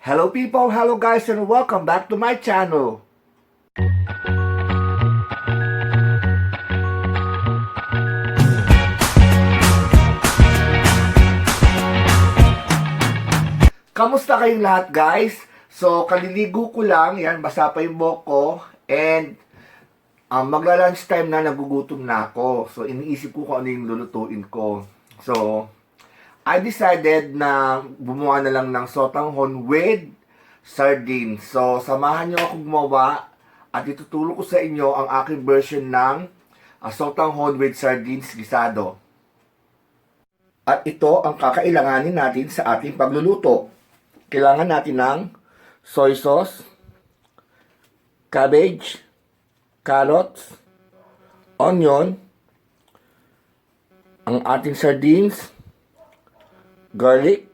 Hello people, hello guys, and welcome back to my channel. Kamusta kayong lahat guys? So, kaliligo ko lang, yan, basa pa yung buhok ko, and magla-lunch time na, nagugutom na ako. So, iniisip ko kung ano yung lulutuin ko. So, I decided na gumawa na lang ng sotanghon with sardines. So, samahan nyo ako gumawa at ituturo ko sa inyo ang aking version ng sotanghon with sardines guisado. At ito ang kakailanganin natin sa ating pagluluto. Kailangan natin ng soy sauce, cabbage, carrots, onion, ang ating sardines, garlic,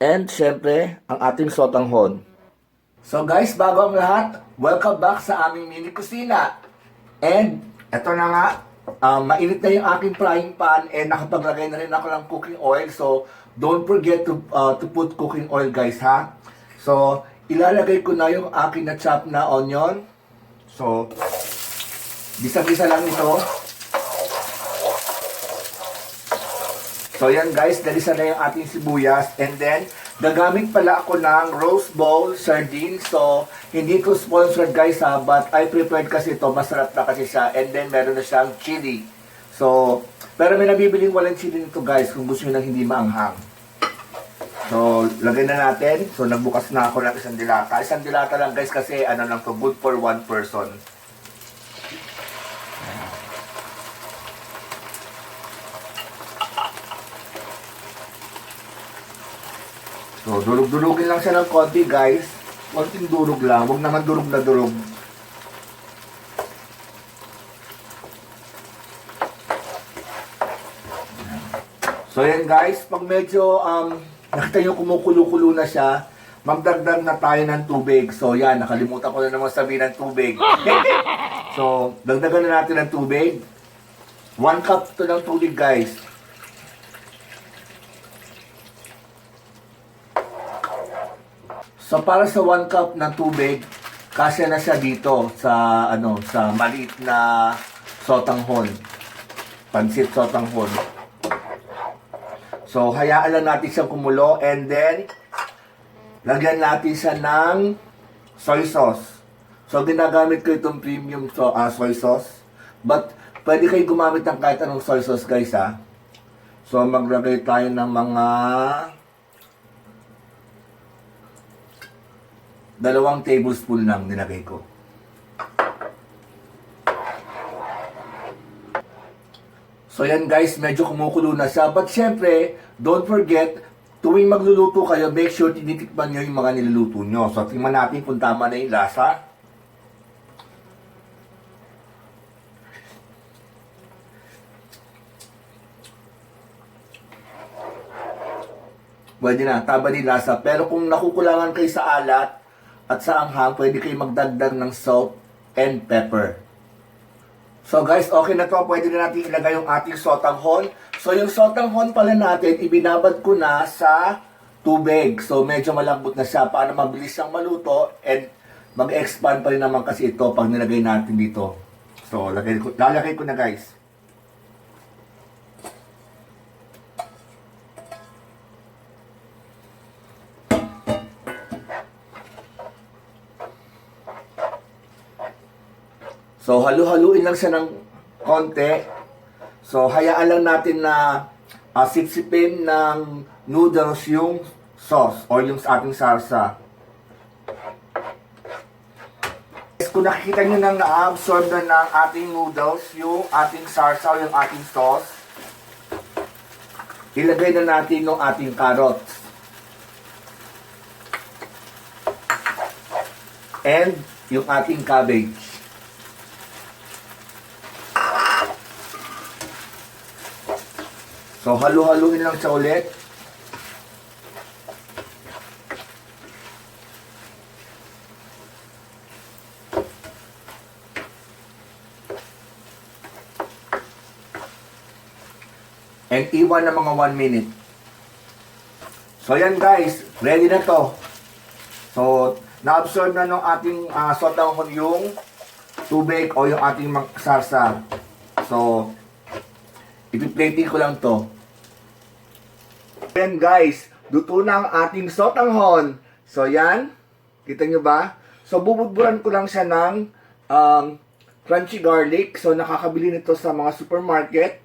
and syempre, ang ating sotanghon. So guys, bago ang lahat, welcome back sa aming mini kusina. And, eto na nga, mainit na yung aking frying pan and nakapaglagay na rin ako ng cooking oil. So, don't forget to put cooking oil guys ha. So, ilalagay ko na yung aking na-chop na onion. So, bisa-bisa lang ito. So yan guys, dalisa na yung ating sibuyas. And then, gagamit pala ako ng roast bowl sardines. So, hindi ko sponsored guys ha, but I prepared kasi ito. Masarap na kasi siya. And then, meron na siyang chili. So, pero may nabibiling walang chili nito guys kung gusto nyo ng hindi maanghang. So, lagay na natin. So, nagbukas na ako ng isang dilata. Isang dilata lang guys kasi ano lang to, good for one person. So, durug-durugin lang siya ng konti, guys. Konting durug lang. Huwag naman durug na durug. So, yan guys. Pag medyo, nakita nyo kumukulo-kulo na siya, magdagdag na tayo ng tubig. So, yan. Nakalimutan ko na naman sabihin ng tubig. So, dagdagan na natin ng tubig. 1 cup to ng tubig, guys. So para sa 1 cup ng tubig, kasya na siya dito sa sa maliit na sotanghon. Pansit sotanghon. So hayaan lang natin siyang kumulo and then lagyan natin siya ng soy sauce. So ginagamit ko itong premium soy sauce. But pwede kayo gumamit ng kahit anong soy sauce guys ha. So maglagay tayo ng mga 2 tablespoon lang nilagay ko. So yan guys, medyo kumukulo na siya. But syempre, don't forget, tuwing magluluto kayo, make sure tinitikman nyo yung mga niluluto nyo. So tingnan natin kung tama na yung lasa. Pwede na, tama din lasa. Pero kung nakukulangan kayo sa alat at sa anghang, pwede kayo magdagdag ng salt and pepper. So guys, okay na to. Pwede na natin ilagay yung ating sotanghon. So yung sotanghon pala natin, ibinabad ko na sa tubig. So medyo malambot na siya para mabilis siyang maluto and mag-expand pa rin naman kasi ito pag nilagay natin dito. So lalagay ko na guys. So, halu-haluin lang siya ng konti. So, hayaan lang natin na sipsipin ng noodles yung sauce or yung ating sarsa. Kung nakikita nyo nang na-absorb na ng ating noodles, yung ating sarsa o yung ating sauce, ilagay na natin yung ating carrots. And yung ating cabbage. So, halu-haluin lang siya ulit. And iwan na mga 1 minute. So, yan guys. Ready na to. So, na-absorb na ng ating sotanghon yung tubig o yung ating sarsa. So, ipi-plating ko lang to. Then guys, luto na ang ating sotanghon. So, yan. Kita nyo ba? So, bubudburan ko lang siya ng crunchy garlic. So, nakakabili nito sa mga supermarket.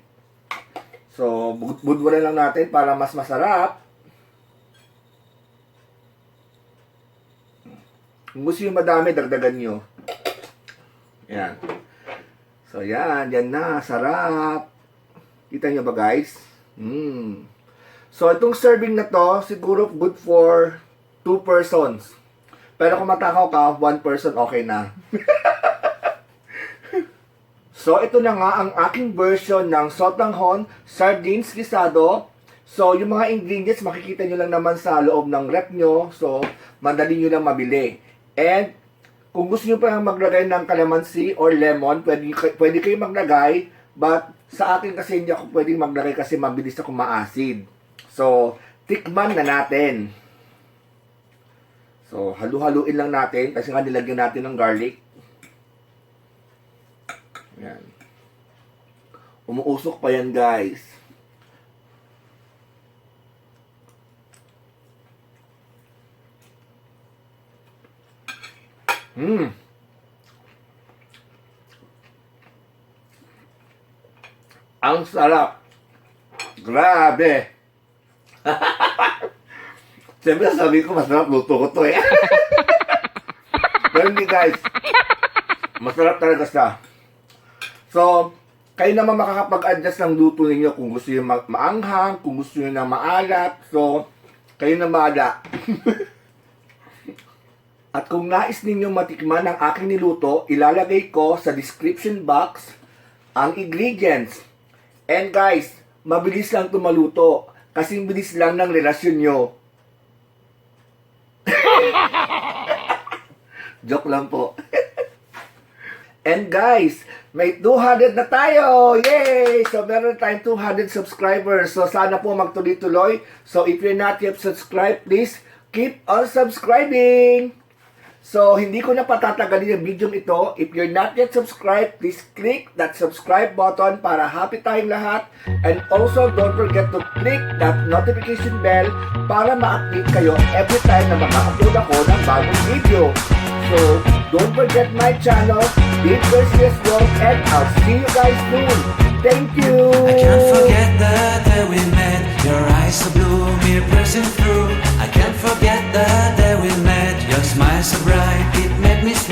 So, budburan lang natin para mas masarap. Kung gusto nyo madami, dagdagan nyo. Yan. So, yan. Yan na. Sarap. Kita nyo ba, guys? So, itong serving na to, siguro good for 2 persons. Pero kung matakaw ka, 1 person, okay na. So, ito na nga ang aking version ng Sotanghon Sardines Guisado. So, yung mga ingredients, makikita nyo lang naman sa loob ng rep nyo. So, madali nyo lang mabili. And, kung gusto nyo pa maglagay ng calamansi or lemon, pwede kayo maglagay. But, sa akin kasi hindi ako pwedeng maglagay kasi mabilis ako maasid. So, tikman na natin. So, halu-haluin lang natin kasi nga nilagyan natin ng garlic. Yan. Umuusok pa yan, guys. Ang sarap. Grabe. Siyempre sabi ko masarap, luto ko to eh. Pero hindi guys. Masarap talaga siya. So, kayo naman makakapag-adjust ng luto ninyo kung gusto nyo maanghang, kung gusto nyo na maalat. So, kayo na bahala. At kung nais ninyong matikman ang aking niluto, ilalagay ko sa description box ang ingredients. And guys, mabilis lang tumaluto. Kasing bilis lang ng relasyon nyo. Joke lang po. And guys, may 200 na tayo! Yay! So meron tayong 200 subscribers. So sana po magtuloy-tuloy. So if you're not yet subscribed, please keep on subscribing! So, hindi ko na patatagalin yung video ito. If you're not yet subscribed, please click that subscribe button para happy tayong lahat. And also, don't forget to click that notification bell para ma-update kayo every time na mag-upload ako ng bagong video. So, don't forget my channel, Big Versus Vlog, and I'll see you guys soon. Thank you! I can't forget the day we met. Your eyes so blue, me pressing through. I can't forget the day we met. Your smile so bright, it made me smile.